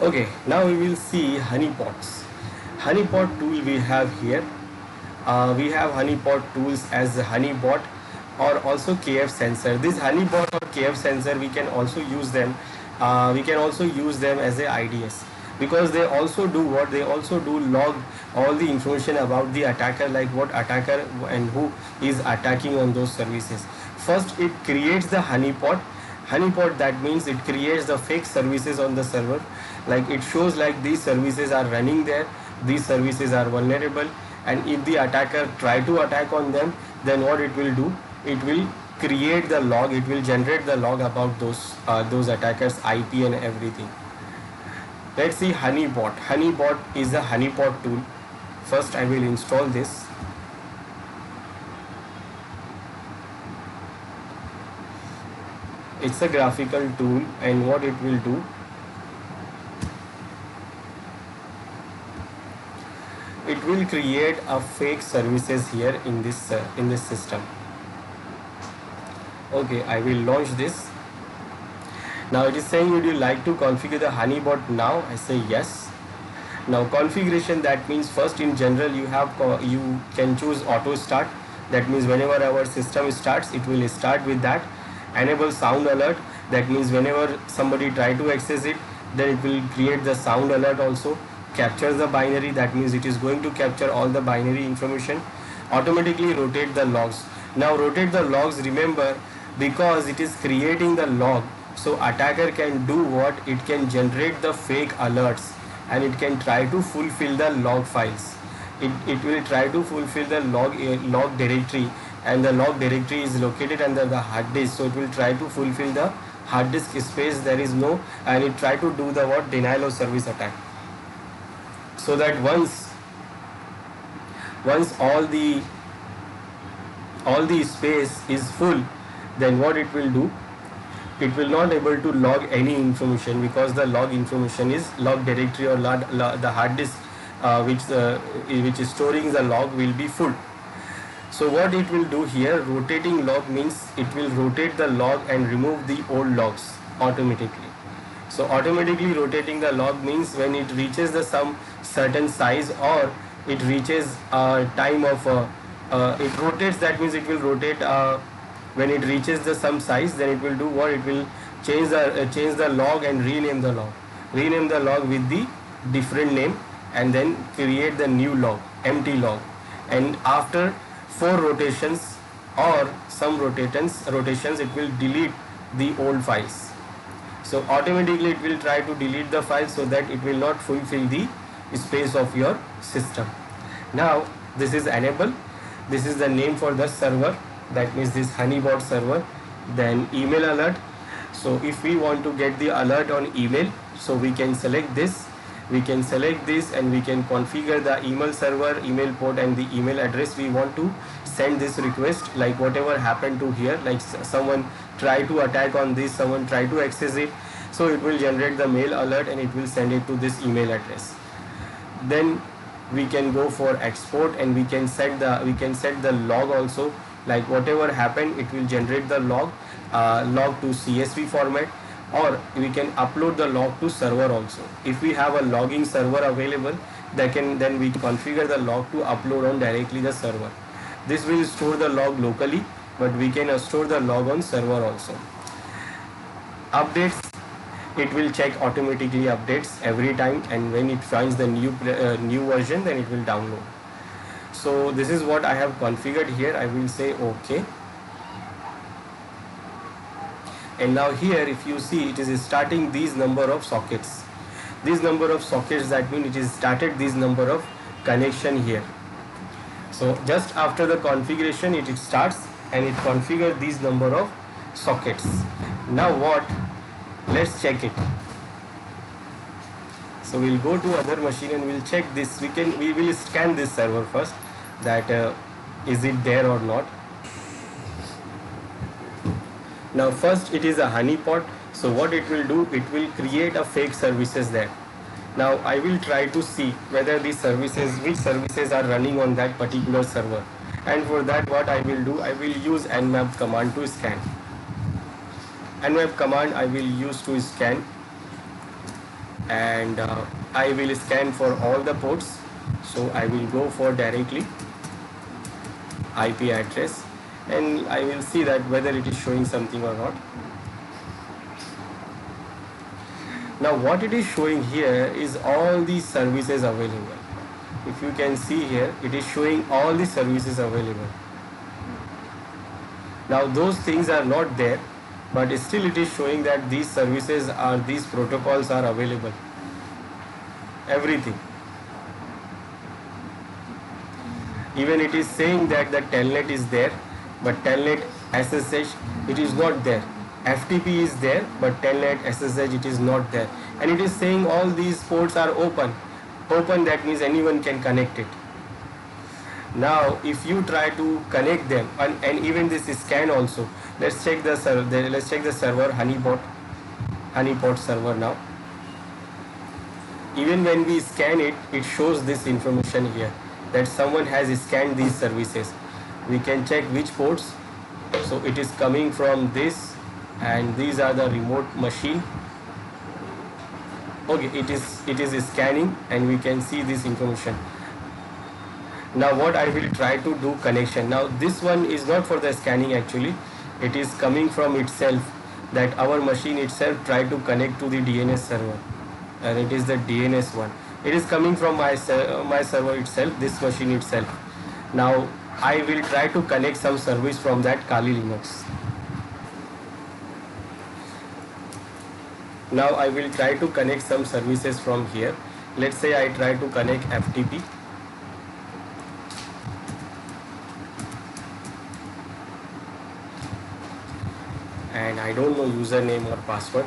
Okay, now we will see honeypots. Honeypot tool we have here. We have honeypot tools as honeybot or also KF sensor. This honeybot or KF sensor, we can also use them. We can also use them as a IDS, because they also do what? They also do log all the information about the attacker, like what attacker and who is attacking on those services. First, it creates the honeypot. Honeypot, that means it creates the fake services on the server. Like it shows like these services are running there, these services are vulnerable, and if the attacker try to attack on them, then what it will do? It will create the log, it will generate the log about those attackers IP and everything. Let's see Honeybot. Honeybot is a honeypot tool. First I will install this. It's a graphical tool, and what it will do, it will create a fake services here in this system. Okay, I will launch this. Now it is saying, would you like to configure the Honeybot now? I say yes. Now configuration, that means first in general you can choose auto start. That means whenever our system starts, it will start with that. Enable sound alert. That means whenever somebody try to access it, then it will create the sound alert also. Captures the binary. That means it is going to capture all the binary information. Automatically rotate the logs. Now rotate the logs, remember, because it is creating the log, so attacker can do what? It can generate the fake alerts, and it can try to fulfill the log files. It will try to fulfill the log directory, and the log directory is located under the hard disk, so it will try to fulfill the hard disk space. There is no, and it try to do the what? Denial of service attack. So that once all the space is full, then what it will do? It will not able to log any information, because the log information is log directory or the hard disk which is storing the log will be full. So what it will do here, rotating log means it will rotate the log and remove the old logs automatically. So automatically rotating the log means when it reaches the some certain size, or it reaches time of it rotates, that means it will rotate when it reaches the some size, then it will do what? It will change the log and rename the log with the different name, and then create the new log, empty log. And after 4 rotations or some rotations, it will delete the old files. So automatically it will try to delete the file, so that it will not fulfill the space of your system. Now this is enable. This is the name for the server, that means this Honeybot server. Then email alert. So if we want to get the alert on email, so we can select this, and we can configure the email server, email port, and the email address we want to send this request. Like whatever happened to here, like someone try to attack on this, someone try to access it, so it will generate the mail alert and it will send it to this email address. Then we can go for export, and we can set the log also. Like whatever happened, it will generate the log to CSV format, or we can upload the log to server also. If we have a logging server available, then we configure the log to upload on directly the server. This will store the log locally, but we can store the log on server also. Updates, it will check automatically updates every time, and when it finds the new version, then it will download. So this is what I have configured here. I will say OK. And now here, if you see, it is starting these number of sockets. These number of sockets, that means it is started this number of connection here. So just after the configuration, it starts and it configures these number of sockets. Now what? Let's check it. So we'll go to other machine and we'll check this. We will scan this server first, that is it there or not. Now first, it is a honeypot. So what it will do, it will create a fake services there. Now I will try to see whether which services are running on that particular server. And for that, what I will do, I will use nmap command to scan. Nmap command I will use to scan. and I will scan for all the ports. So I will go for directly IP address, and I will see that whether it is showing something or not. Now what it is showing here is all the services available. If you can see here, it is showing all the services available. Now those things are not there, but still it is showing that these services are, these protocols are available. Everything. Even it is saying that the telnet is there, but telnet SSH it is not there. FTP is there, but telnet SSH it is not there. And it is saying all these ports are open. Open, that means anyone can connect it. Now if you try to connect them, and even this scan also, let's check the server, honeypot server. Now even when we scan it, it shows this information here that someone has scanned these services. We can check which ports. So it is coming from this, and these are the remote machine. Okay, it is scanning, and we can see this information. Now what I will try to do connection. Now this one is not for the scanning actually. It is coming from itself, that our machine itself try to connect to the DNS server, and it is the DNS one. It is coming from my server itself, this machine itself. Now I will try to connect some service from that Kali Linux. Now I will try to connect some services from here. Let's say I try to connect FTP. And I don't know username or password.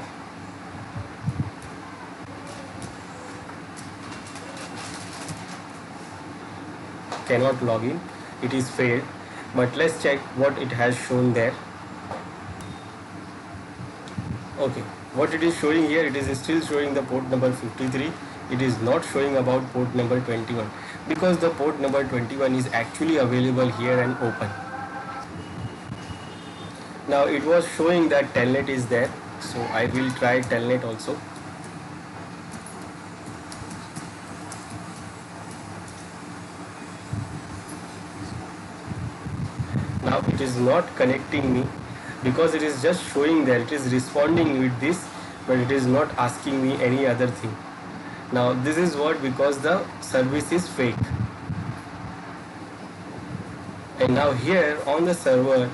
Cannot log in. It is failed. But let's check what it has shown there. Okay, what it is showing here, it is still showing the port number 53. It is not showing about port number 21, because the port number 21 is actually available here and open. Now it was showing that telnet is there, so I will try telnet also. Now it is not connecting me, because it is just showing there, it is responding with this, but it is not asking me any other thing. Now this is what, because the service is fake. And now here on the server,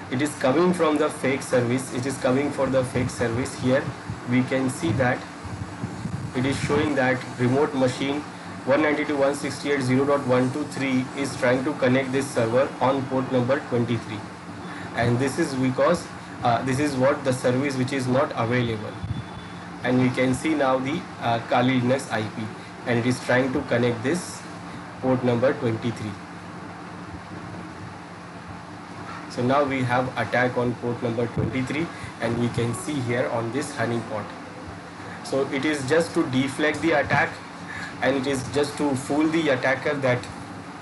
it is coming from the fake service, it is coming for the fake service. Here we can see that it is showing that remote machine 192.168.0.123 is trying to connect this server on port number 23, and this is because this is what the service which is not available. And we can see now the Kali Linux IP, and it is trying to connect this port number 23. So now we have attack on port number 23, and we can see here on this honeypot. So it is just to deflect the attack, and it is just to fool the attacker that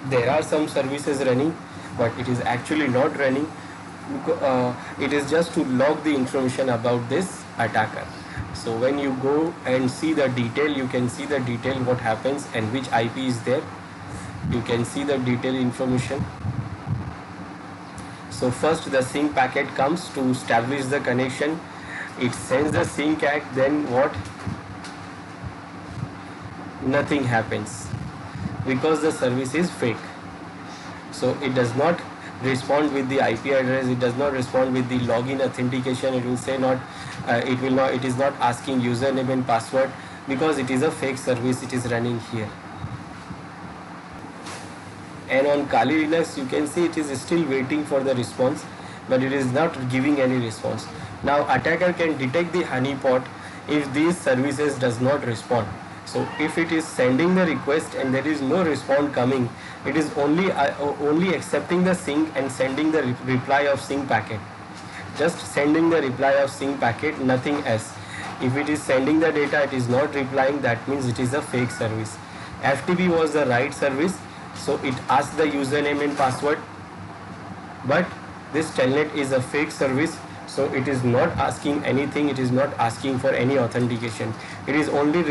there are some services running, but it is actually not running. It is just to log the information about this attacker. So when you go and see the detail, you can see the detail what happens and which IP is there. You can see the detailed information. So first the sync packet comes to establish the connection. It sends the sync ACK, then what? Nothing happens, because the service is fake. So it does not respond with the IP address, it does not respond with the login authentication. It will say not, it is not asking username and password, because it is a fake service it is running here. And on Kali Linux you can see it is still waiting for the response, but it is not giving any response. Now attacker can detect the honeypot if these services does not respond. So if it is sending the request and there is no response coming, it is only accepting the sync and sending the reply of sync packet. Just sending the reply of sync packet, nothing else. If it is sending the data, it is not replying, that means it is a fake service. FTP was the right service, so it asked the username and password, but this telnet is a fake service, So it is not asking anything, it is not asking for any authentication. It is only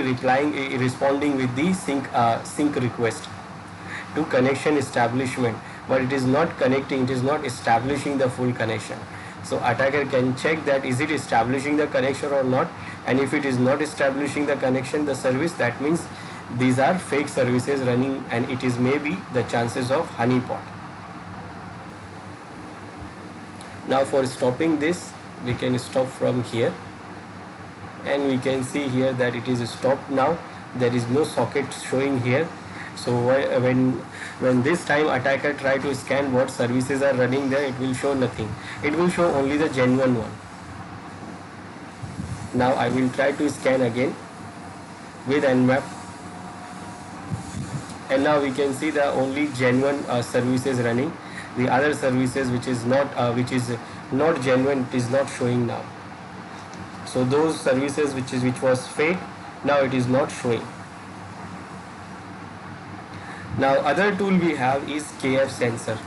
replying, responding with the sync request to connection establishment, but it is not connecting, it is not establishing the full connection. So attacker can check that is it establishing the connection or not, and if it is not establishing the connection, the service, that means these are fake services running, and it is maybe the chances of honeypot. Now for stopping this, we can stop from here, and we can see here that it is stopped now. There is no socket showing here. So when this time attacker try to scan what services are running there, it will show nothing. It will show only the genuine one. Now I will try to scan again with Nmap, and now we can see the only genuine services running. The other services which is not genuine, it is not showing now. So those services which was fake, now it is not showing. Now other tool we have is KF sensor.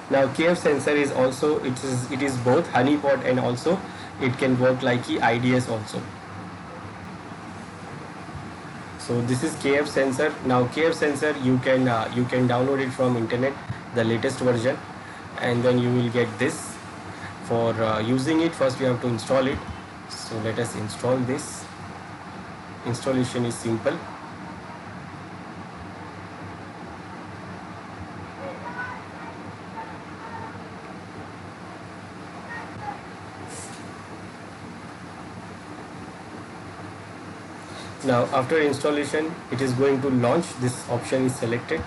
Now KF sensor is also, it is both honeypot and also it can work like IDS also. So this is KF sensor. Now KF sensor, you can download it from internet, the latest version, and then you will get this. For using it, first you have to install it. So let us install this. Installation is simple. Now after installation, it is going to launch. This option is selected.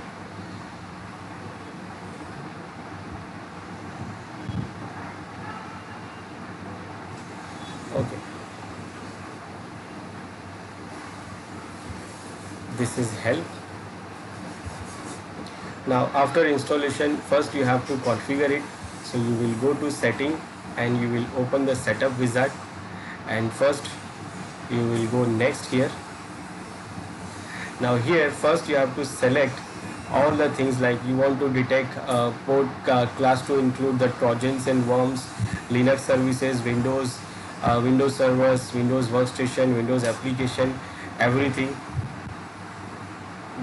Okay. This is help. Now after installation, first you have to configure it. So you will go to setting and you will open the setup wizard, and first you will go next here. Now here first you have to select all the things, like you want to detect port class to include the Trojans and worms, Linux services, Windows servers, Windows workstation, Windows application, everything.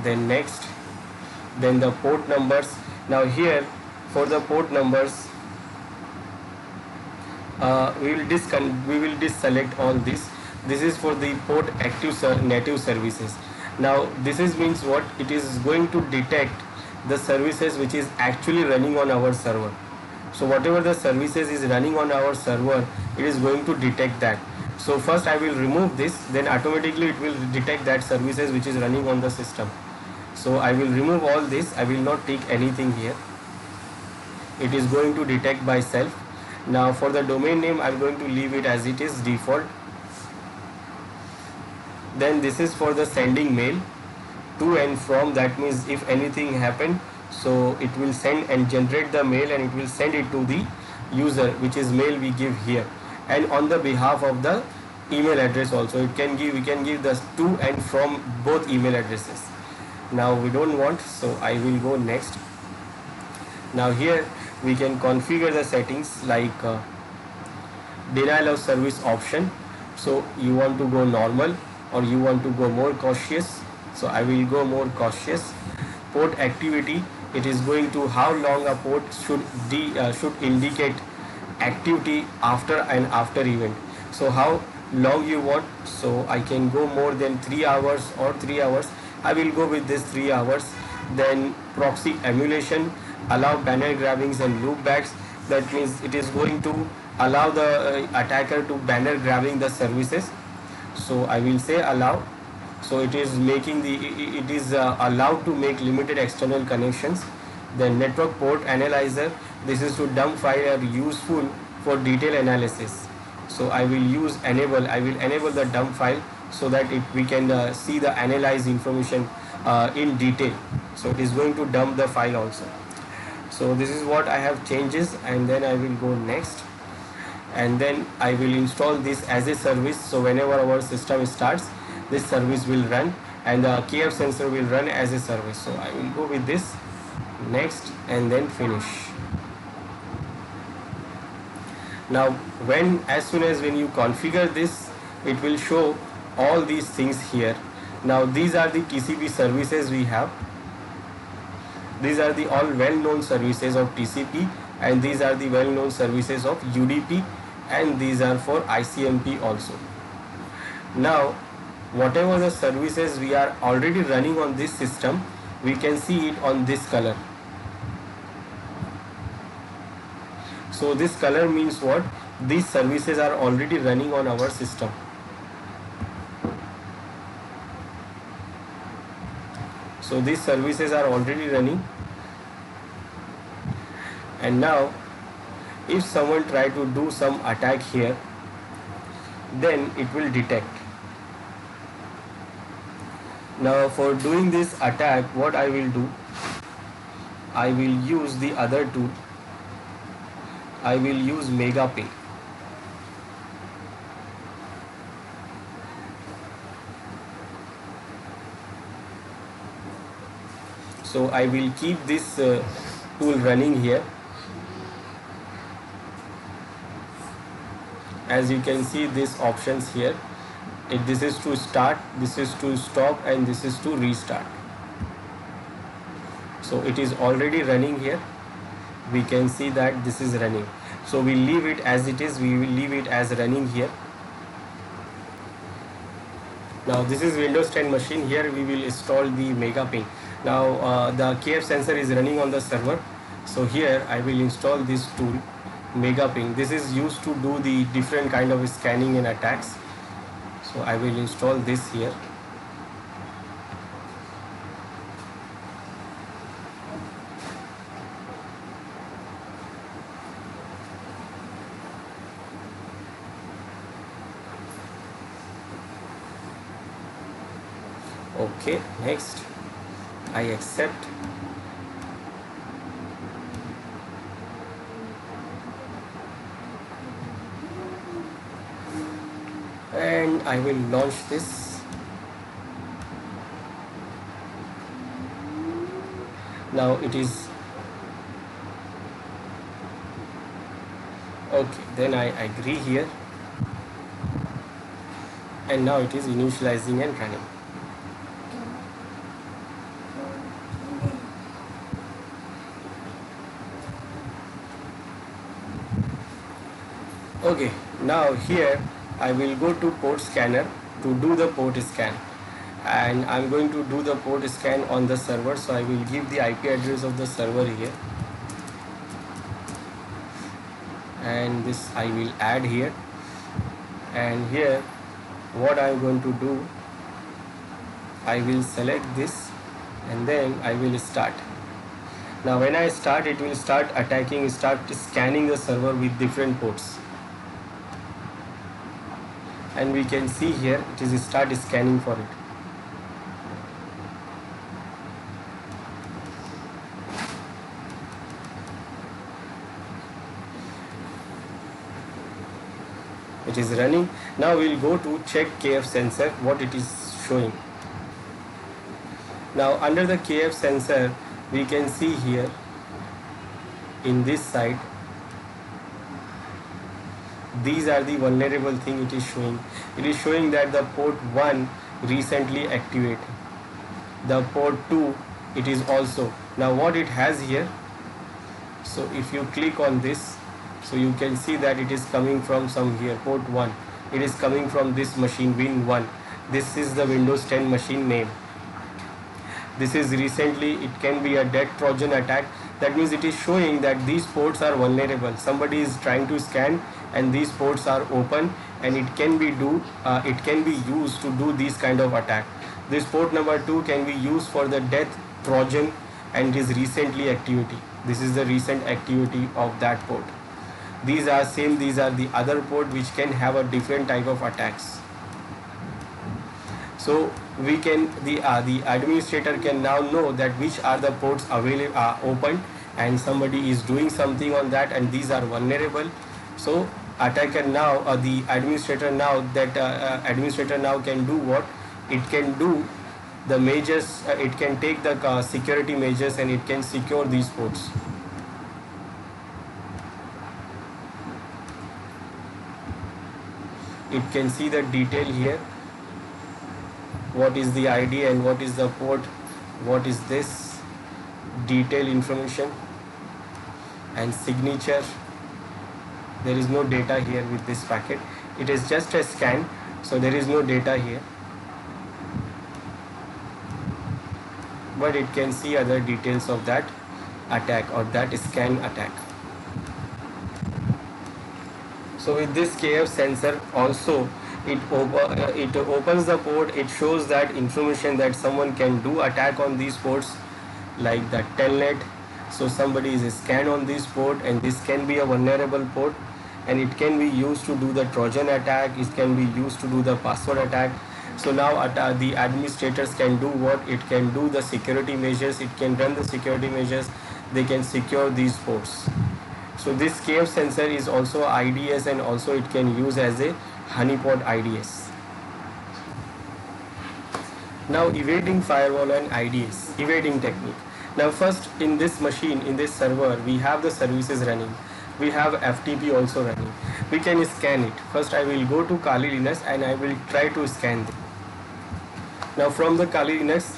Then next, then the port numbers. Now here for the port numbers, we will deselect all this. This is for the port active native services. Now this means what? It is going to detect the services which is actually running on our server. So whatever the services is running on our server, it is going to detect that. So first I will remove this, then automatically it will detect that services which is running on the system. So I will remove all this. I will not take anything here. It is going to detect by self. Now for the domain name, I am going to leave it as it is default. Then this is for the sending mail to and from. That means if anything happen, so it will send and generate the mail, and it will send it to the user, which is mail we give here, and on the behalf of the email address also. We can give the to and from both email addresses. Now we don't want, so I will go next. Now here we can configure the settings like denial of service option. So you want to go normal or you want to go more cautious. So I will go more cautious. Port activity, it is going to how long a port should indicate activity after and after event. So how long you want, so I can go more than 3 hours or 3 hours. I will go with this 3 hours. Then proxy emulation, allow banner grabbings and loopbacks. That means it is going to allow the attacker to banner grabbing the services. So I will say allow. So it is allowed to make limited external connections. Then network port analyzer, this is to dump file are useful for detail analysis. So I will enable the dump file so that we can see the analyzed information in detail. So it is going to dump the file also. So this is what I have changes, and then I will go next, and then I will install this as a service. So whenever our system starts, this service will run, and the KF sensor will run as a service. So I will go with this next and then finish. Now as soon as when you configure this, it will show all these things here. Now these are the TCP services we have. These are the all well-known services of TCP, and these are the well-known services of UDP, and these are for ICMP also. Now whatever the services we are already running on this system, we can see it on this color. So this color means what? These services are already running on our system. So these services are already running, and now if someone try to do some attack here, then it will detect. Now for doing this attack, what I will do, I will use the other tool. I will use Megaping. So I will keep this tool running here. As you can see, these options here, this is to start, this is to stop, and this is to restart. So it is already running here. We can see that this is running. So we leave it as it is. We will leave it as running here. Now this is Windows 10 machine. Here we will install the Megaping. Now the KF sensor is running on the server. So here I will install this tool, Megaping. This is used to do the different kind of scanning and attacks. So I will install this here. Okay, next I accept. And I will launch this. Now it is okay, then I agree here, and now it is initializing and running. Okay, now here I will go to port scanner to do the port scan, and I'm going to do the port scan on the server. So I will give the IP address of the server here, and this I will add here. And here what I'm going to do, I will select this, and then I will start. Now when I start, it will start attacking, start scanning the server with different ports. And we can see here it is start scanning for it. It is running. Now we will go to check KF sensor, what it is showing. Now under the KF sensor, we can see here in this side, these are the vulnerable thing it is showing. It is showing that the port 1 recently activated. The port 2, it is also. Now what it has here, so if you click on this, so you can see that it is coming from some here, port 1. It is coming from this machine, Win1. This is the Windows 10 machine name. This is recently, it can be a dead Trojan attack. That means it is showing that these ports are vulnerable. Somebody is trying to scan, and these ports are open, and it can be used to do this kind of attack. This port number 2 can be used for the death Trojan, and is recently activity. This is the recent activity of that port. These are the other port which can have a different type of attacks. So we can, the administrator can now know that which are the ports available, open, and somebody is doing something on that, and these are vulnerable. So attacker now, the administrator now, administrator now can do what? It can do the measures, it can take the security measures, and it can secure these ports. it can see the detail here, what is the ID and what is the port, what is this detail information and signature. There is no data here with this packet, it is just a scan, so there is no data here, but it can see other details of that attack or that scan attack. So with this KF sensor also, it opens the port, it shows that information that someone can do attack on these ports like the telnet. So somebody is scanned on this port, and this can be a vulnerable port, and it can be used to do the Trojan attack, it can be used to do the password attack. So now the administrators can do what? It can do the security measures, it can run the security measures, they can secure these ports. So this KF sensor is also IDS, and also it can use as a honeypot IDS. Now evading firewall and IDS, evading technique. Now first, in this machine, in this server, we have the services running. We have FTP also running. We can scan it. First I will go to Kali Linux and I will try to scan it. Now from the Kali Linux,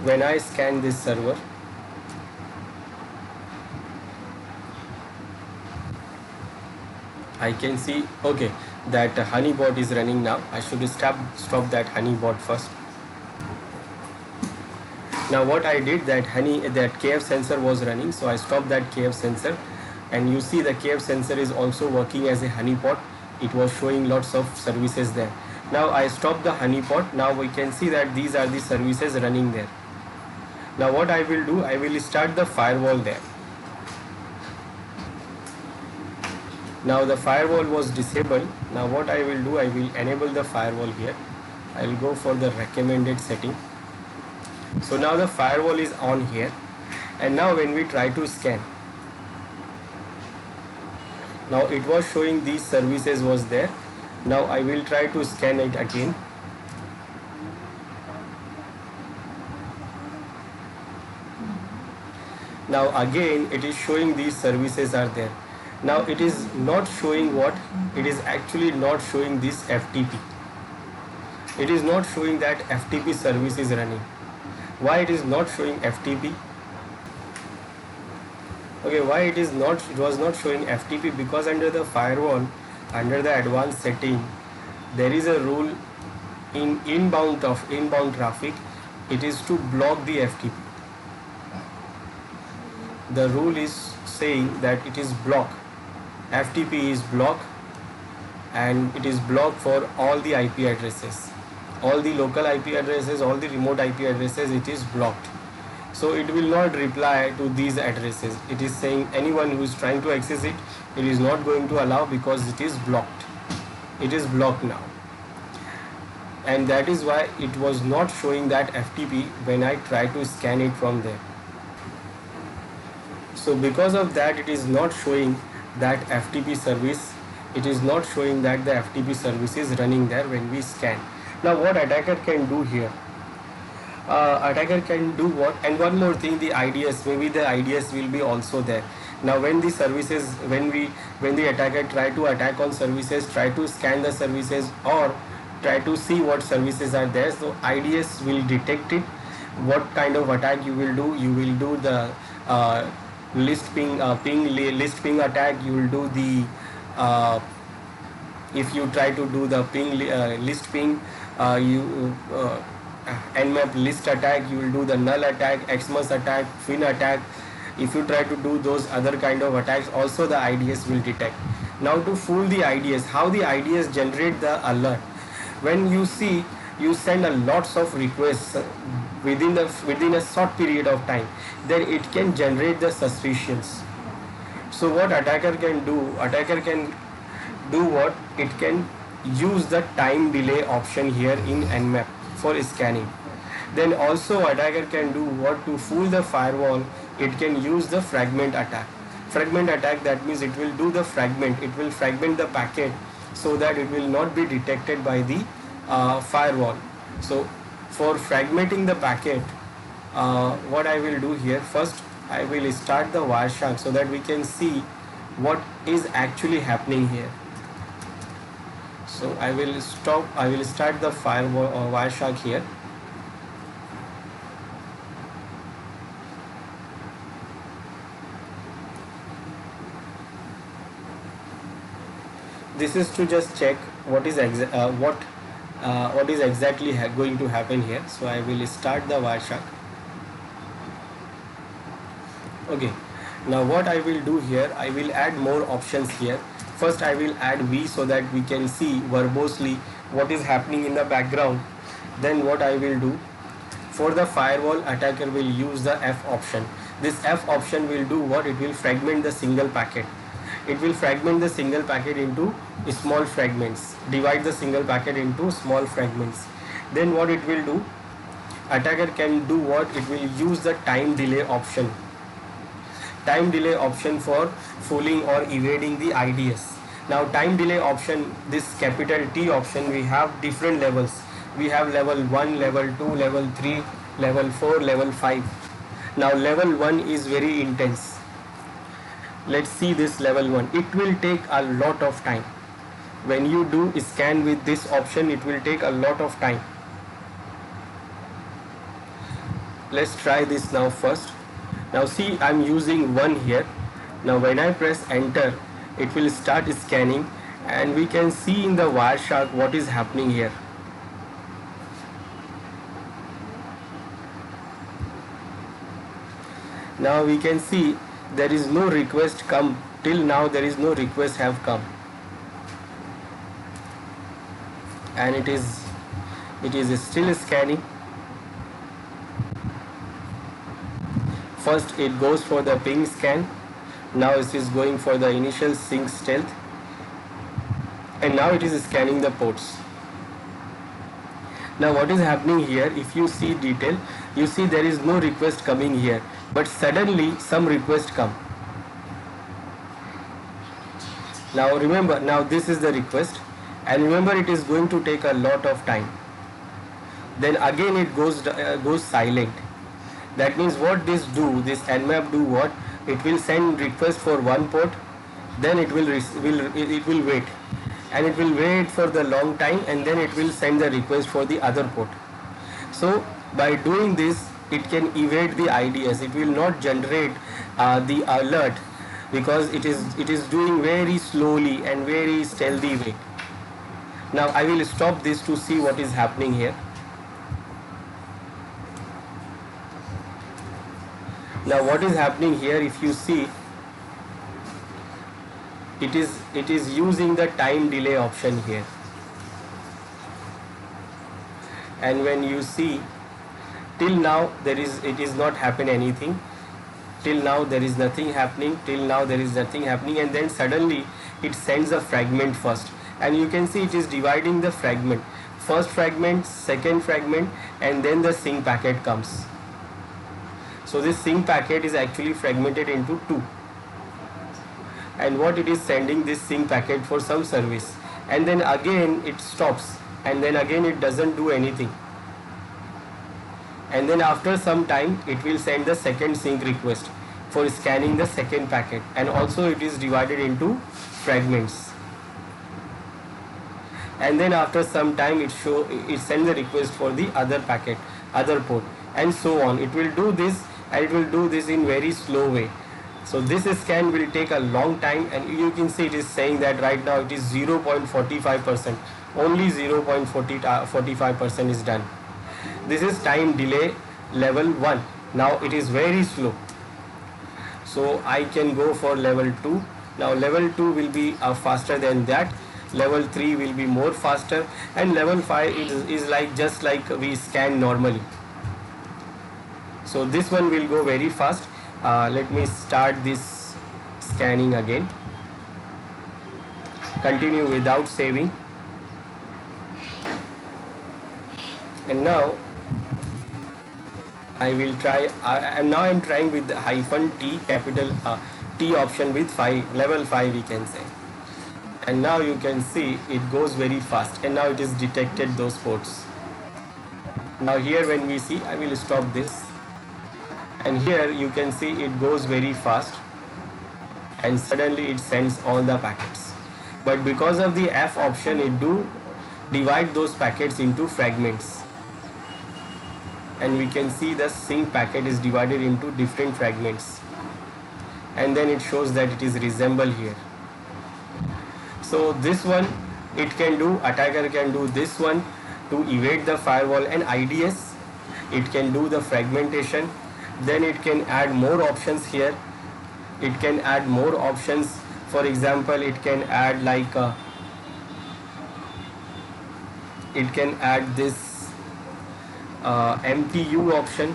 when I scan this server, I can see, okay, that honeypot is running now. I should stop that honeypot first. Now what I did, that KF sensor was running, so I stopped that KF sensor, and you see the KF sensor is also working as a honeypot. It was showing lots of services there. Now I stopped the honeypot. Now we can see that these are the services running there. Now what I will do, I will start the firewall there. Now the firewall was disabled. Now what I will do, I will enable the firewall here. I will go for the recommended setting. So now the firewall is on here, and now when we try to scan, now it was showing these services was there. Now I will try to scan it again. Now again it is showing these services are there. Now it is not showing what? It is actually not showing this FTP. It is not showing that FTP service is running. Why it is not showing FTP? Okay, why it was not showing FTP? Because under the firewall, under the advanced setting, there is a rule in inbound traffic. It is to block the FTP. The rule is saying that it is block. FTP is block, and it is blocked for all the IP addresses. All the local IP addresses, all the remote IP addresses, it is blocked. So it will not reply to these addresses. It is saying anyone who is trying to access it, it is not going to allow because it is blocked. It is blocked now. And that is why it was not showing that FTP when I try to scan it from there. So because of that, it is not showing that FTP service. It is not showing that the FTP service is running there when we scan. Now what attacker can do here? Attacker can do what? And one more thing, the IDS, maybe the IDS will be also there. Now when the services, when the attacker try to attack on services, try to scan the services or try to see what services are there, so IDS will detect it. What kind of attack you will do? You will do the list ping attack. You will do the if you try to do the list ping, Nmap list attack, you will do the null attack, Xmas attack, fin attack. If you try to do those other kind of attacks, also the IDS will detect. Now to fool the IDS, how the IDS generate the alert? When you see, you send a lots of requests within a short period of time, then it can generate the suspicions. So what attacker can do? Attacker can do what? It can use the time delay option here in Nmap for scanning. Then also attacker can do what? To fool the firewall, it can use the fragment attack. Fragment attack, that means it will do the fragment. It will fragment the packet so that it will not be detected by the firewall. So for fragmenting the packet, what I will do here, first I will start the Wireshark so that we can see what is actually happening here. So I will start the firewall or Wireshark here. This is to just check what is what is exactly going to happen here. So I will start the Wireshark. Okay, now what I will do here, I will add more options here. First I will add V so that we can see verbosely what is happening in the background. Then what I will do, for the firewall, attacker will use the F option. This F option will do what? It will fragment the single packet. It will fragment the single packet into small fragments, divide the single packet into small fragments. Then what it will do, attacker can do what? It will use the time delay option. Time delay option for fooling or evading the IDS. Now time delay option, this capital T option, we have different levels. We have level 1, level 2, level 3, level 4, level 5. Now level 1 is very intense. Let's see this level 1. It will take a lot of time. When you do scan with this option, it will take a lot of time. Let's try this now first. Now see, I'm using 1 here. Now when I press enter, it will start scanning and we can see in the Wireshark what is happening here. Now we can see there is no request come. Till now there is no request have come. And it is still scanning. First it goes for the ping scan. Now it is going for the initial sync stealth. And now it is scanning the ports. Now what is happening here, if you see detail, you see there is no request coming here. But suddenly some request come. Now remember, now this is the request. And remember, it is going to take a lot of time. Then again it goes silent. That means what this Nmap do what? It will send request for one port, then it will wait, and it will wait for the long time, and then it will send the request for the other port. So by doing this, it can evade the IDS. It will not generate the alert because it is doing very slowly and very stealthy way. Now I will stop this to see what is happening here. Now what is happening here, if you see, it is using the time delay option here. And when you see, till now it is not happen anything. Till now there is nothing happening. Till now there is nothing happening, and then suddenly it sends a fragment first. And you can see it is dividing the fragment. First fragment, second fragment, and then the sync packet comes. So this sync packet is actually fragmented into 2. And what it is sending this sync packet for some service. And then again it stops. And then again it doesn't do anything. And then after some time it will send the second sync request for scanning the second packet. And also it is divided into fragments. And then after some time it sends the request for the other packet, other port, and so on. It will do this, and it will do this in very slow way. So this scan will take a long time, and you can see it is saying that right now it is 0.45%. Only 0.45% is done. This is time delay level 1. Now it is very slow. So I can go for level 2. Now level 2 will be faster than that. Level 3 will be more faster, and level 5 is like just like we scan normally. So this one will go very fast. Let me start this scanning again. Continue without saving. And now I will try. Now I'm trying with the -T, capital T option with level 5 we can say. And now you can see it goes very fast, and now it is detected those ports. Now here when we see, I will stop this, and here you can see it goes very fast, and suddenly it sends all the packets. but because of the F option it do divide those packets into fragments, and we can see the sync packet is divided into different fragments, and then it shows that it is resemble here. So this one it can do, attacker can do this one to evade the firewall and IDS. It can do the fragmentation, then it can add more options here. It can add more options. For example, it can add like it can add this MTU option.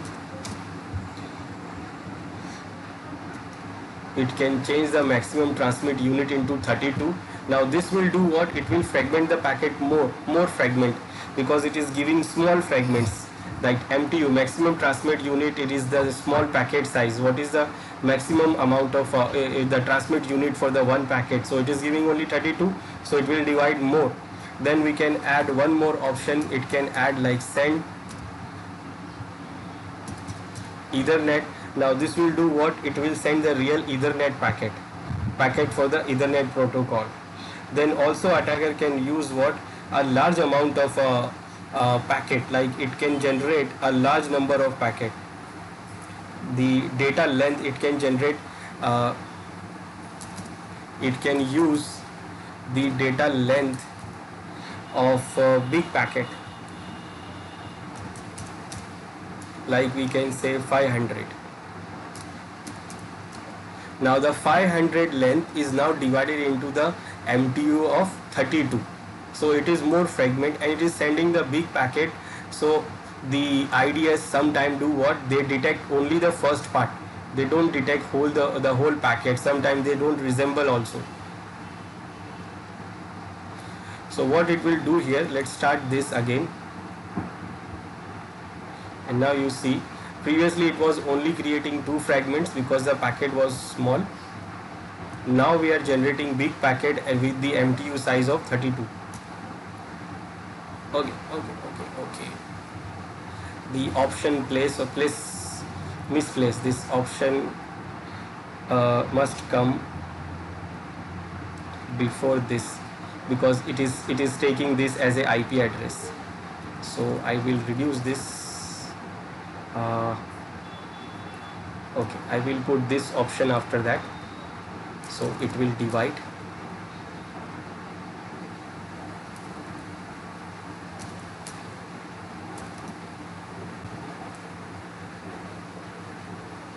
It can change the maximum transmit unit into 32. Now this will do what? It will fragment the packet more fragment, because it is giving small fragments. Like MTU, maximum transmit unit, it is the small packet size. What is the maximum amount of the transmit unit for the one packet? So it is giving only 32, so it will divide more. Then we can add one more option. It can add like send Ethernet. Now this will do what? It will send the real Ethernet packet for the Ethernet protocol. Then also attacker can use what? A large amount of packet, like it can generate a large number of packet. The data length it can generate, it can use the data length of big packet, like we can say 500. Now the 500 length is now divided into the MTU of 32. So it is more fragment and it is sending the big packet. So the IDS sometime do what? They detect only the first part. They don't detect the whole packet. Sometimes they don't resemble also. So what it will do here, let's start this again. And now you see, previously it was only creating 2 fragments because the packet was small. Now we are generating big packet and with the MTU size of 32. Okay. The option misplaced. This option must come before this, because it is taking this as a IP address. So I will reduce this. Okay, I will put this option after that, so it will divide.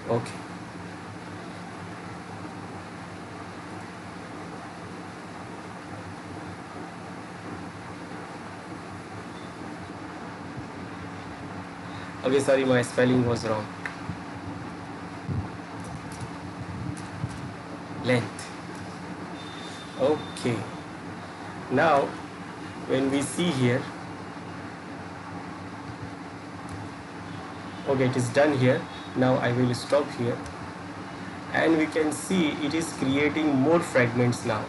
Okay. Okay, sorry, my spelling was wrong. Length. Okay. Now, when we see here, okay, it is done here. Now I will stop here, and we can see it is creating more fragments now.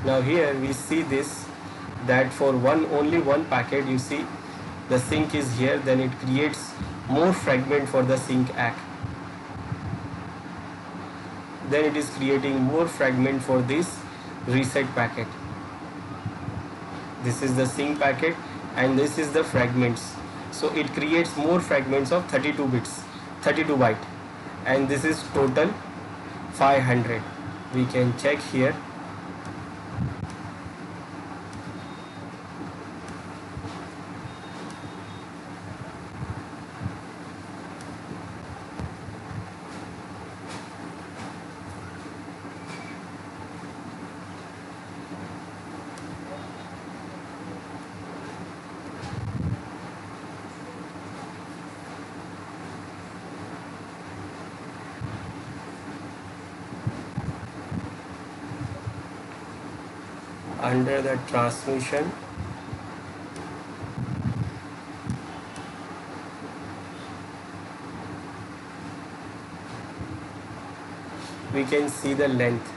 Now here we see this, that for only one packet, you see the sync is here, then it creates more fragment for the sync ACK. Then it is creating more fragment for this reset packet. This is the sync packet and this is the fragments. So it creates more fragments of 32 bits, 32 byte, and this is total 500. We can check here. Under the transmission, we can see the length.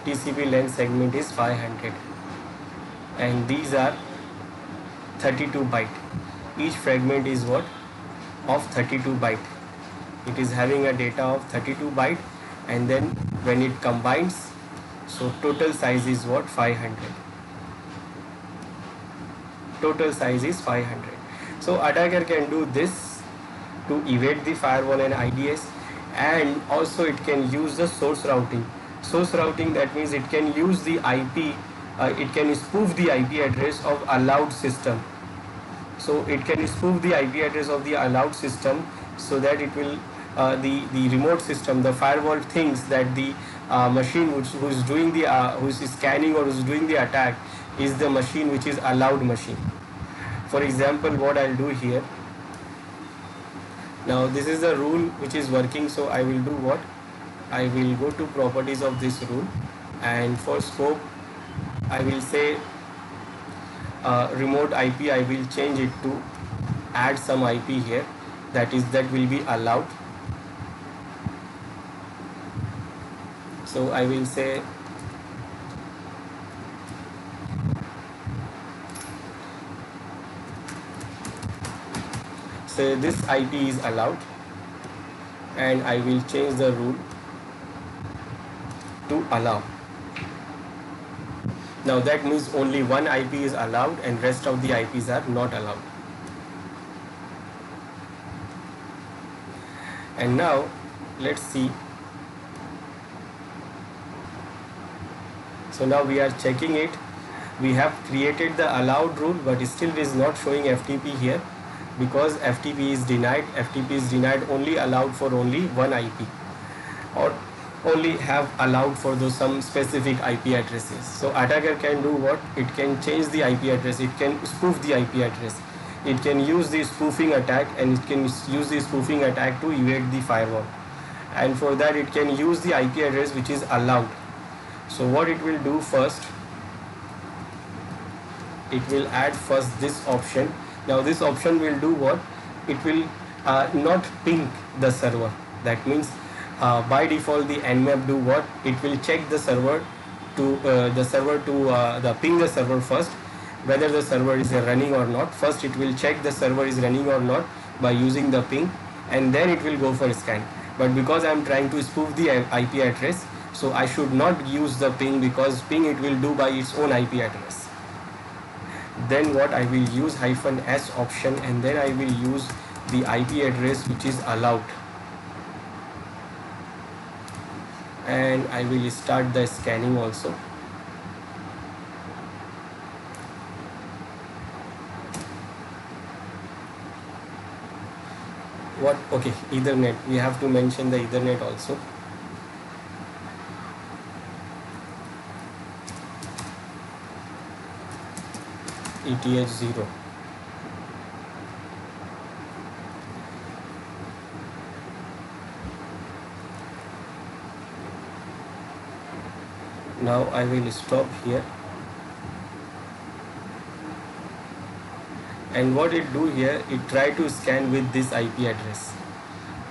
TCP length segment is 500 and these are 32 byte. Each fragment is what? Of 32 byte. it is having a data of 32 byte, and then when it combines, so total size is what, 500. Total size is 500. So attacker can do this to evade the firewall and IDS, and also it can use the source routing. Source routing, that means it can use the IP, it can spoof the IP address of allowed system. So it can spoof the IP address of the allowed system, so that it will the remote system, the firewall, thinks that the machine who is doing the who is scanning or who is doing the attack is the machine which is allowed machine. For example, what I'll do here, now this is the rule which is working, so I will do what, I will go to properties of this rule, and for scope I will say remote IP, I will change it to add some IP here, that will be allowed. So I will say this IP is allowed, and I will change the rule to allow. Now that means only one IP is allowed and rest of the IPs are not allowed. And now let's see. So now we are checking it. We have created the allowed rule, but still it is not showing FTP here, because FTP is denied. FTP is denied, only allowed for only one IP, or only have allowed for those some specific IP addresses. So attacker can do what? It can change the IP address, it can spoof the IP address, it can use the spoofing attack, and it can use the spoofing attack to evade the firewall. And for that it can use the IP address which is allowed. So what it will do first, it will add first this option. Now this option will do what? It will not ping the server. That means by default the Nmap do what? It will check the server to ping the server first, whether the server is running or not. First it will check the server is running or not by using the ping, and then it will go for scan. But because I am trying to spoof the IP address, so I should not use the ping, because ping it will do by its own IP address. Then what, I will use -s option, and then I will use the IP address which is allowed, and I will start the scanning also. What? Okay, Ethernet, we have to mention the Ethernet also. ETH0. Now I will stop here, and what it do here, it try to scan with this IP address.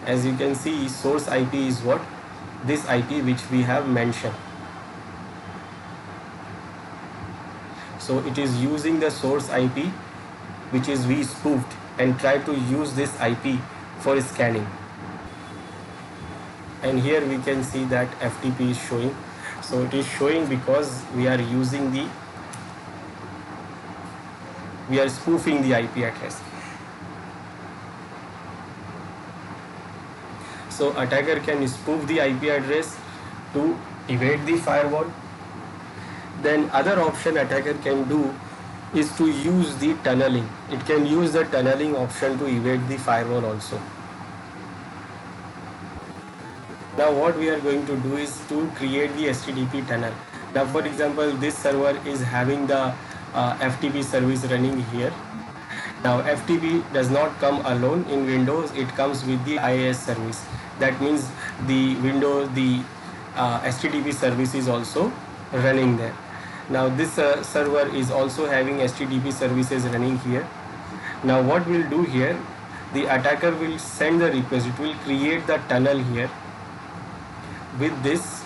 As you can see, source IP is what? This IP which we have mentioned. So it is using the source IP which is we spoofed, and try to use this IP for scanning. And here we can see that FTP is showing. So it is showing because we are using we are spoofing the IP address. So attacker can spoof the IP address to evade the firewall. Then other option attacker can do is to use the tunneling. It can use the tunneling option to evade the firewall also. Now what we are going to do is to create the HTTP tunnel. Now for example, this server is having the FTP service running here. Now FTP does not come alone in Windows, it comes with the IIS service. That means the HTTP service is also running there. Now this server is also having HTTP services running here. Now what we'll do here, the attacker will send the request, it will create the tunnel here with this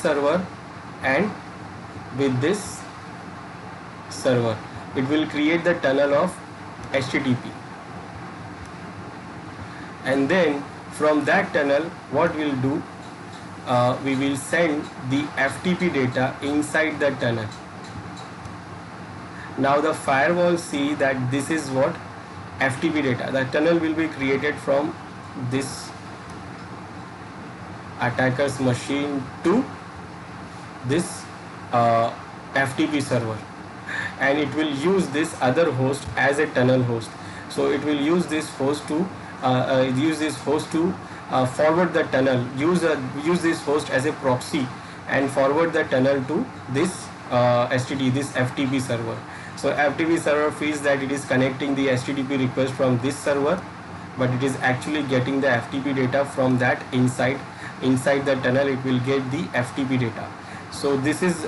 server and with this server. It will create the tunnel of HTTP. and then from that tunnel what we'll do, we will send the FTP data inside the tunnel. Now the firewall see that this is what FTP data. The tunnel will be created from this attacker's machine to this FTP server, and it will use this other host as a tunnel host. So it will use this host to forward the tunnel, use this host as a proxy and forward the tunnel to this this FTP server. So FTP server feels that it is connecting the HTTP request from this server, but it is actually getting the FTP data from that inside the tunnel. It will get the FTP data. So this is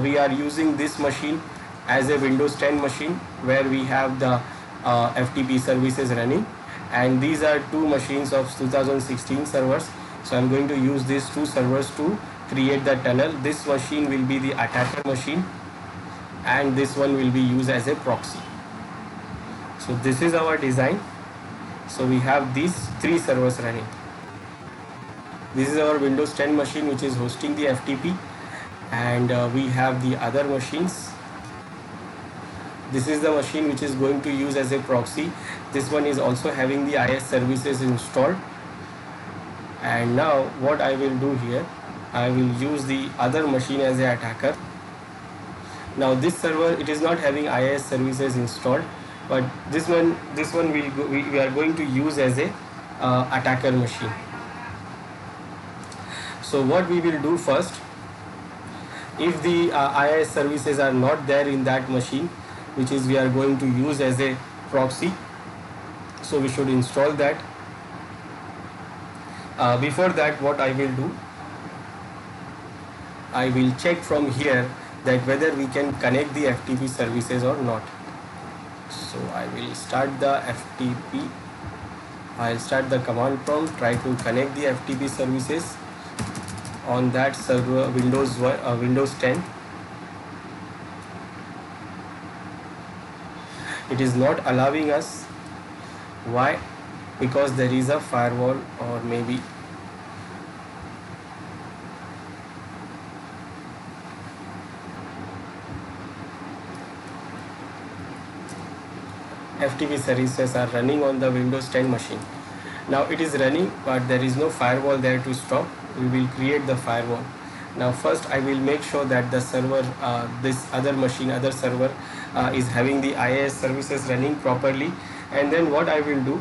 we are using this machine as a Windows 10 machine where we have the FTP services running, and these are two machines of 2016 servers. So I'm going to use these two servers to create the tunnel. This machine will be the attacker machine, and this one will be used as a proxy. So this is our design. So we have these three servers running. This is our Windows 10 machine which is hosting the FTP, and we have the other machines. This is the machine which is going to use as a proxy. This one is also having the IS services installed. And now what I will do here, I will use the other machine as an attacker. Now this server, it is not having IIS services installed, but this one we are going to use as a attacker machine. So what we will do first, if the IIS services are not there in that machine, which is we are going to use as a proxy, so we should install that. Before that, what I will do, I will check from here that whether we can connect the FTP services or not. So I will start the FTP. I'll start the command prompt, try to connect the FTP services on that server Windows 10. It is not allowing us. Why? Because there is a firewall, or maybe FTP services are running on the Windows 10 machine. Now it is running, but there is no firewall there to stop. We will create the firewall. Now first I will make sure that the server, this other server is having the IIS services running properly, and then what I will do,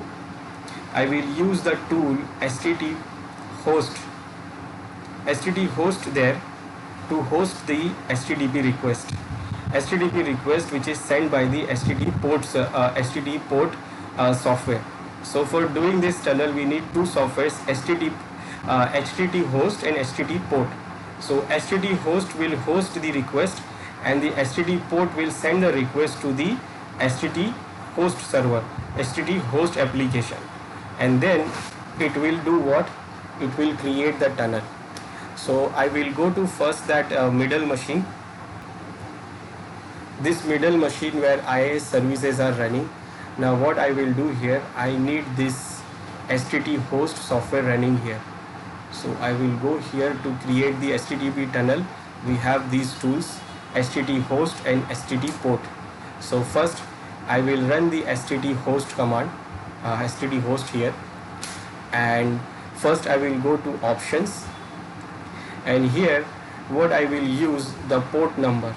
I will use the tool STT host there to host the HTTP request. HTTP request which is sent by the HTTP port software. So for doing this tunnel we need two softwares, HTTP host and HTTP port. So HTTP host will host the request, and the HTTP port will send the request to the HTTP host server, HTTP host application, and then it will do what? It will create the tunnel. So I will go to first that middle machine, this middle machine where IIS services are running. Now what I will do here, I need this HTTP host software running here. So I will go here to create the HTTP tunnel. We have these tools, HTTP host and HTTP port. So first I will run the HTTP host command, HTTP host here, and first I will go to options, and here what I will use, the port number.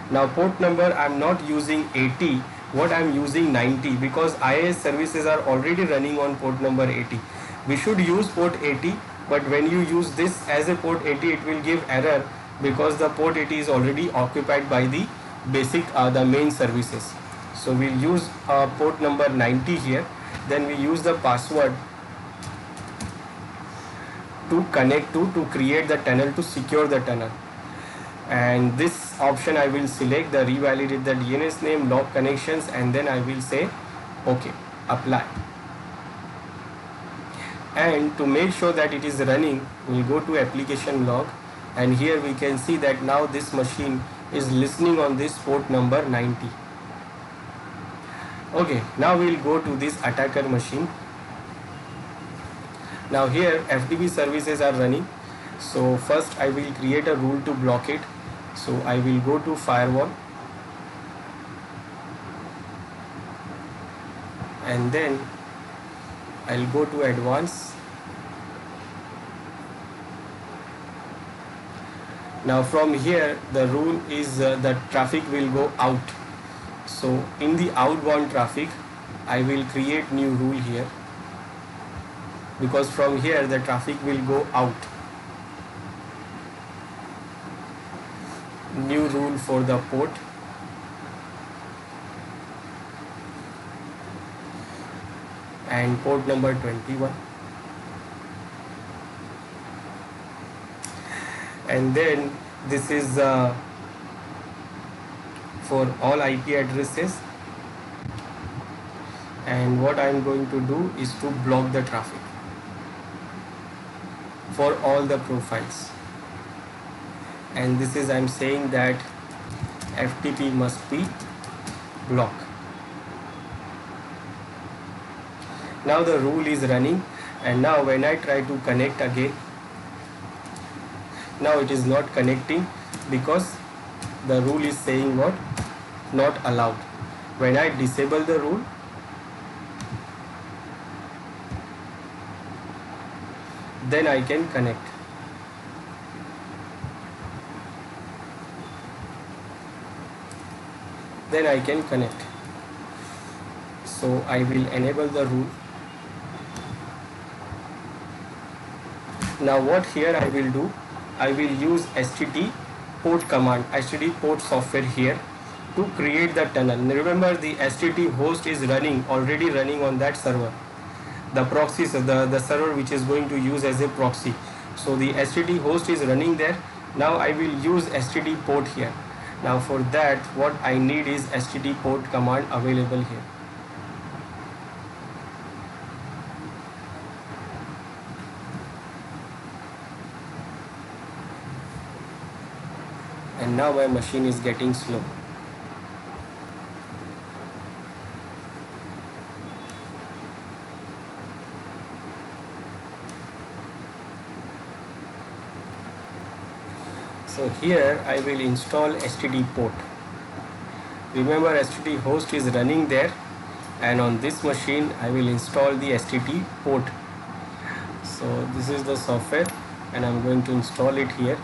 Now port number I am not using 80, what I am using 90, because IIS services are already running on port number 80. We should use port 80, but when you use this as a port 80, it will give error because the port 80 is already occupied by the basic the main services. So we'll use port number 90 here. Then we use the password to connect to create the tunnel, to secure the tunnel. And this option I will select, the revalidate the DNS name, log connections, and then I will say OK, apply. And to make sure that it is running, we'll go to application log, and here we can see that now this machine is listening on this port number 90. Okay, now we'll go to this attacker machine. Now here FTP services are running. So first I will create a rule to block it. So I will go to firewall, and then I'll go to advanced. Now from here the rule is the traffic will go out. So in the outbound traffic I will create new rule here, because from here the traffic will go out. New rule for the port, and port number 21, and then this is for all IP addresses, and what I am going to do is to block the traffic for all the profiles. And this is, I am saying that FTP must be blocked. Now the rule is running, and now when I try to connect again, now it is not connecting because the rule is saying what? Not allowed. When I disable the rule, then I can connect. Then I can connect. So I will enable the rule. Now what here I will do, I will use STT port command, STT port software here to create the tunnel. Remember, the STT host is already running on that server. The proxy, the server which is going to use as a proxy. So the STT host is running there. Now I will use STT port here. Now for that what I need is STT port command available here. And now my machine is getting slow. So here I will install STT port. Remember, STT host is running there, and on this machine I will install the STT port. So this is the software, and I'm going to install it here.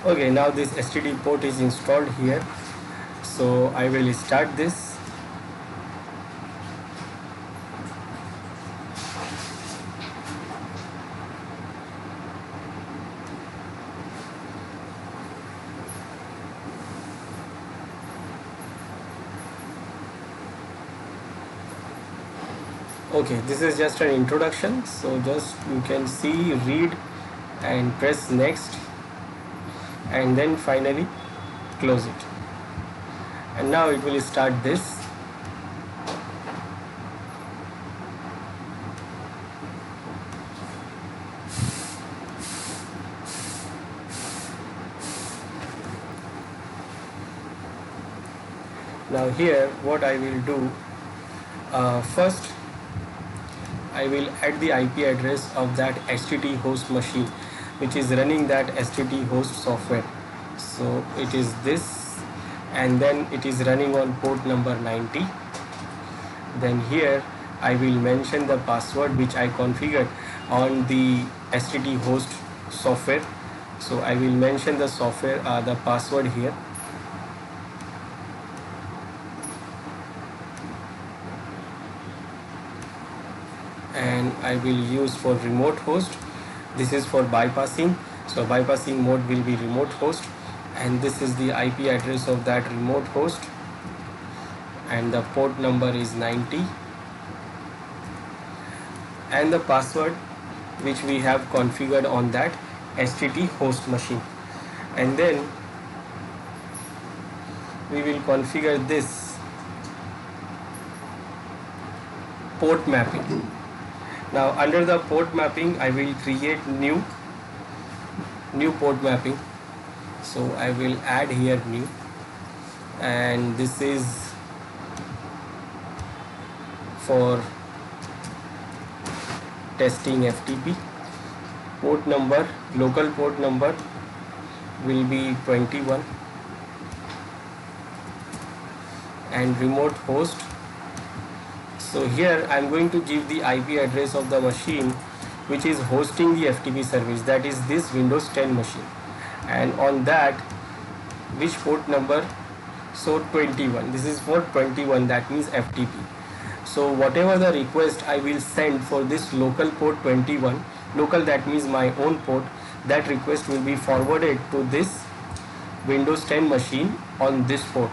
Okay, now this STT port is installed here. So I will start this. Okay, this is just an introduction. So just you can see, read, and press next, and then finally close it. And now it will start this. Now here what I will do, first I will add the IP address of that STT host machine which is running that STT host software. So it is this, and then it is running on port number 90. Then here I will mention the password which I configured on the STT host software. So I will mention the software, the password here. And I will use for remote host. This is for bypassing. So bypassing mode will be remote host, and this is the IP address of that remote host, and the port number is 90, and the password which we have configured on that STT host machine. And then we will configure this port mapping. Now under the port mapping, I will create new port mapping. So I will add here new, and this is for testing FTP. Port number, local port number will be 21, and remote host. So here I am going to give the IP address of the machine which is hosting the FTP service, that is this Windows 10 machine, and on that which port number, so 21, this is for 21, that means FTP. So whatever the request I will send for this local port 21, local that means my own port, that request will be forwarded to this Windows 10 machine on this port,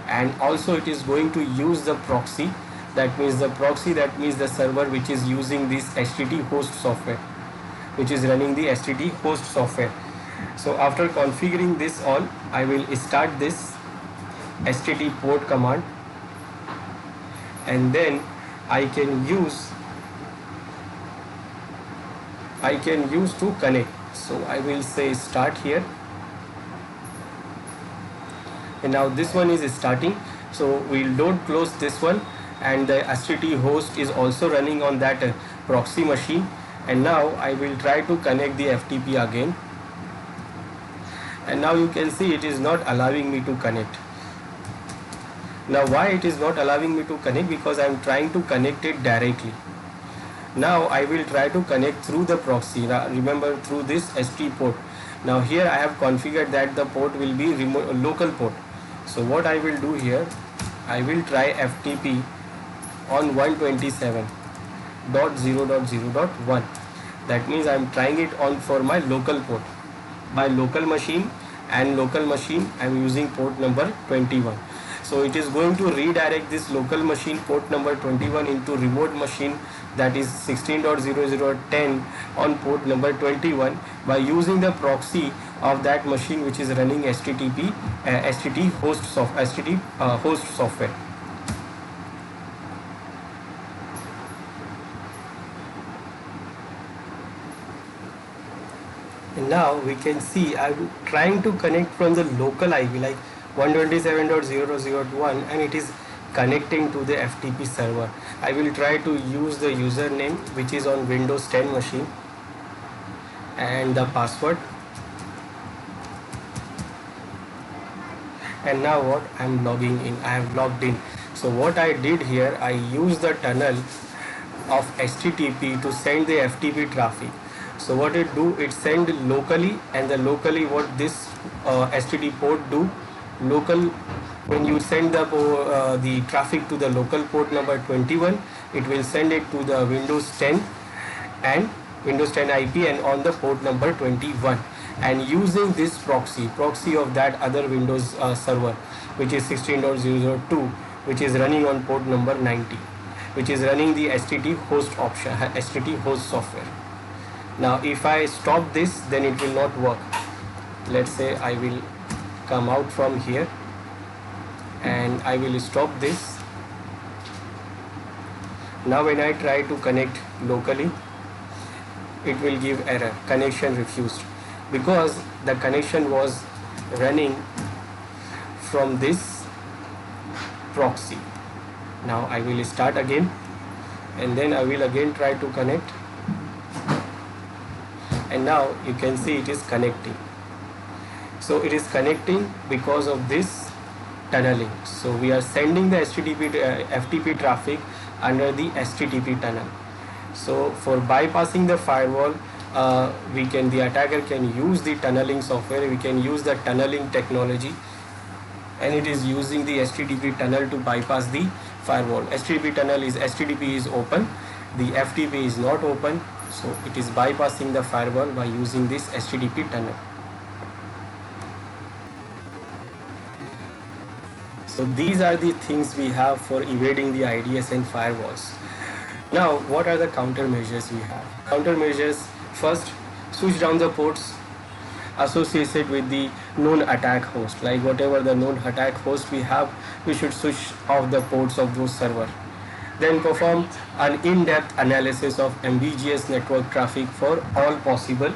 and also it is going to use the proxy, that means the server which is using this HTT host software, which is running the HTT host software. So after configuring this all, I will start this HTT port command, and then I can use to connect. So I will say start here, and now this one is starting, so we'll don't close this one, and the HTTP host is also running on that proxy machine. And now I will try to connect the FTP again, and now you can see it is not allowing me to connect. Now why it is not allowing me to connect? Because I am trying to connect it directly. Now I will try to connect through the proxy. Now remember, through this HT port. Now here I have configured that the port will be local port. So what I will do here, I will try FTP on 127.0.0.1. that means I am trying it on for my local port, my local machine, and local machine I am using port number 21. So it is going to redirect this local machine port number 21 into remote machine, that is 16.0.0.10 on port number 21, by using the proxy of that machine which is running HTTP host software. And now we can see I'm trying to connect from the local IP like 127.0.0.1, and it is connecting to the FTP server. I will try to use the username which is on Windows 10 machine and the password. And now what, I'm logging in, I have logged in. So what I did here, I used the tunnel of HTTP to send the FTP traffic. So what it do, it send locally, and the locally what this HTTP port do, local, when you send the traffic to the local port number 21, it will send it to the Windows 10 and Windows 10 IP and on the port number 21, and using this proxy of that other Windows server which is 16.0.0.2, which is running on port number 90, which is running the HTTP host option, HTTP host software. Now if I stop this, then it will not work. Let's say I will come out from here and I will stop this. Now when I try to connect locally, it will give error, connection refused, because the connection was running from this proxy. Now I will start again, and then I will again try to connect, and now you can see it is connecting. So it is connecting because of this tunneling. So we are sending the FTP traffic under the HTTP tunnel. So for bypassing the firewall, the attacker can use the tunneling software, we can use the tunneling technology, and it is using the HTTP tunnel to bypass the firewall. HTTP is open, the FTP is not open, so it is bypassing the firewall by using this HTTP tunnel. So these are the things we have for evading the IDS and firewalls. Now what are the countermeasures we have? Countermeasures: first, switch down the ports associated with the known attack host. Like whatever the known attack host we have, we should switch off the ports of those servers. Then perform an in-depth analysis of ambiguous network traffic for all possible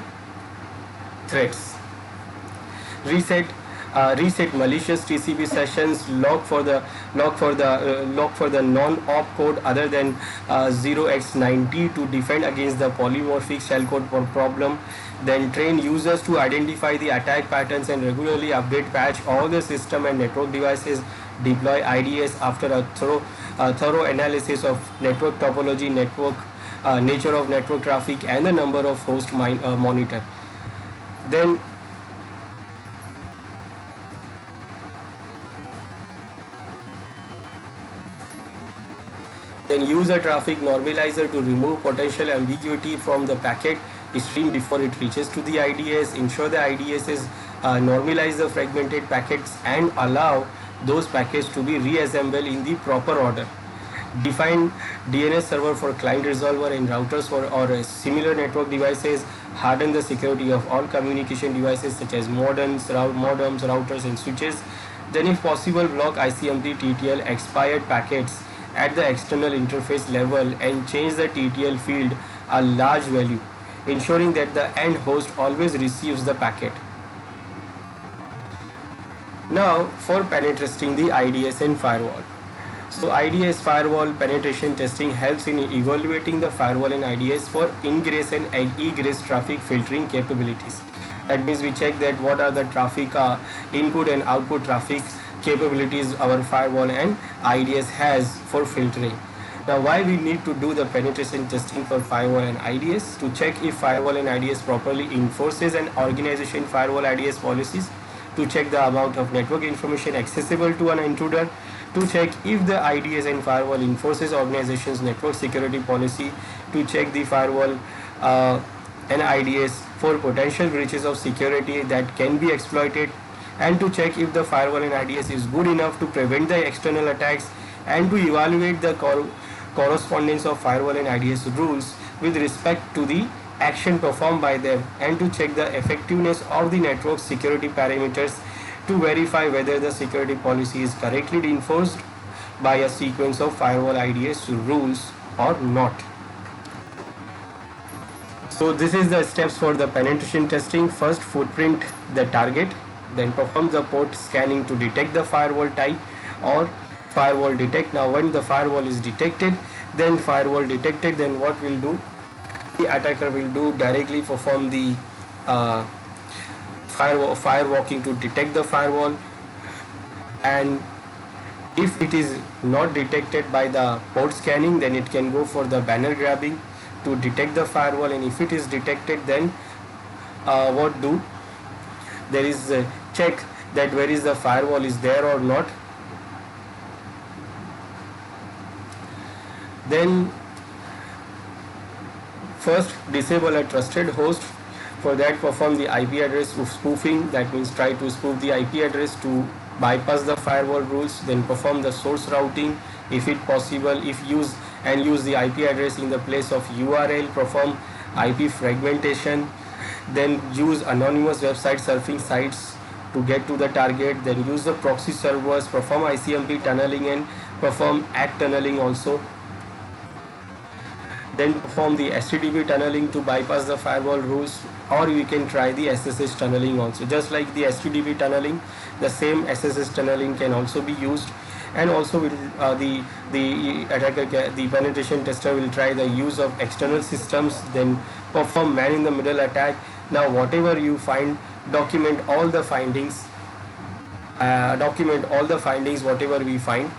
threats. Reset reset malicious TCP sessions, log for the non-op code other than 0x90 to defend against the polymorphic shellcode problem. Then train users to identify the attack patterns and regularly update patch all the system and network devices. Deploy IDS after a thorough analysis of network topology, network nature of network traffic, and the number of hosts monitor. Then use a traffic normalizer to remove potential ambiguity from the packet stream before it reaches to the IDS. Ensure the IDSs normalize the fragmented packets and allow those packets to be reassembled in the proper order. Define DNS server for client resolver and routers or similar network devices. Harden the security of all communication devices such as modems, routers, and switches. Then, if possible, block ICMP TTL expired packets at the external interface level and change the TTL field a large value, ensuring that the end host always receives the packet. Now, for penetrating the IDS and firewall. So IDS firewall penetration testing helps in evaluating the firewall and IDS for ingress and egress traffic filtering capabilities. That means we check that what are the traffic input and output traffic capabilities our firewall and IDS has for filtering. Now, why we need to do the penetration testing for firewall and IDS? To check if firewall and IDS properly enforces an organization firewall IDS policies, to check the amount of network information accessible to an intruder, to check if the IDS and firewall enforces organization's network security policy, to check the firewall and IDS for potential breaches of security that can be exploited, and to check if the firewall and IDS is good enough to prevent the external attacks, and to evaluate the correspondence of firewall and IDS rules with respect to the action performed by them, and to check the effectiveness of the network security parameters to verify whether the security policy is correctly enforced by a sequence of firewall IDS rules or not. So this is the steps for the penetration testing. First, footprint the target, then perform the port scanning to detect the firewall type or firewall detect. Now when the firewall is detected, then what will do? The attacker will do directly perform the firewalking to detect the firewall, and if it is not detected by the port scanning, then it can go for the banner grabbing to detect the firewall, and if it is detected, then what do? There is a check that where is the firewall is there or not. Then first disable a trusted host. For that, perform the IP address spoofing. That means try to spoof the IP address to bypass the firewall rules. Then perform the source routing if it possible. If use the IP address in the place of URL. Perform IP fragmentation. Then use anonymous website surfing sites to get to the target. Then use the proxy servers. Perform ICMP tunneling and perform ACK tunneling also. Then perform the HTTP tunneling to bypass the firewall rules, or you can try the SSH tunneling also. Just like the HTTP tunneling, the same SSH tunneling can also be used, and also the penetration tester will try the use of external systems. Then perform man in the middle attack. Now whatever you find, document all the findings. Whatever we find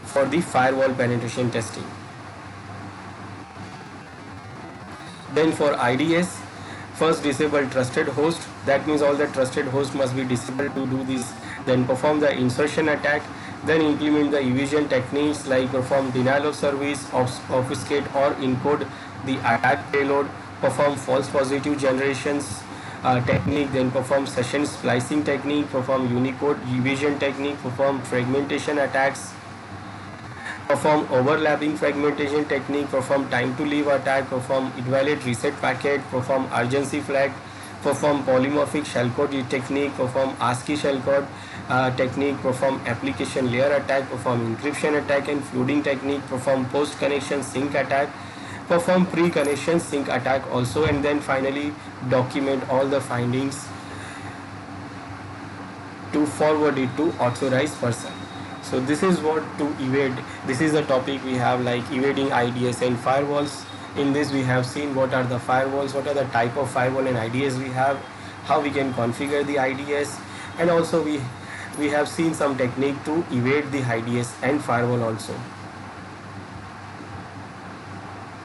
for the firewall penetration testing. Then for IDS, first disable trusted host. That means all the trusted hosts must be disabled to do this. Then perform the insertion attack. Then implement the evasion techniques like perform denial of service, obfuscate or encode the attack payload, perform false positive generations technique, then perform session splicing technique, perform Unicode evasion technique, perform fragmentation attacks, perform overlapping fragmentation technique, perform time to leave attack, perform invalid reset packet, perform urgency flag, perform polymorphic shellcode technique, perform ASCII shellcode technique, perform application layer attack, perform encryption attack and flooding technique, perform post connection sync attack, perform pre-connection sync attack also, and then finally document all the findings to forward it to authorized person. So this is what to evade. This is the topic we have, like evading IDS and firewalls. In this we have seen what are the firewalls, what are the type of firewall and IDS we have, how we can configure the IDS, and also we have seen some technique to evade the IDS and firewall also.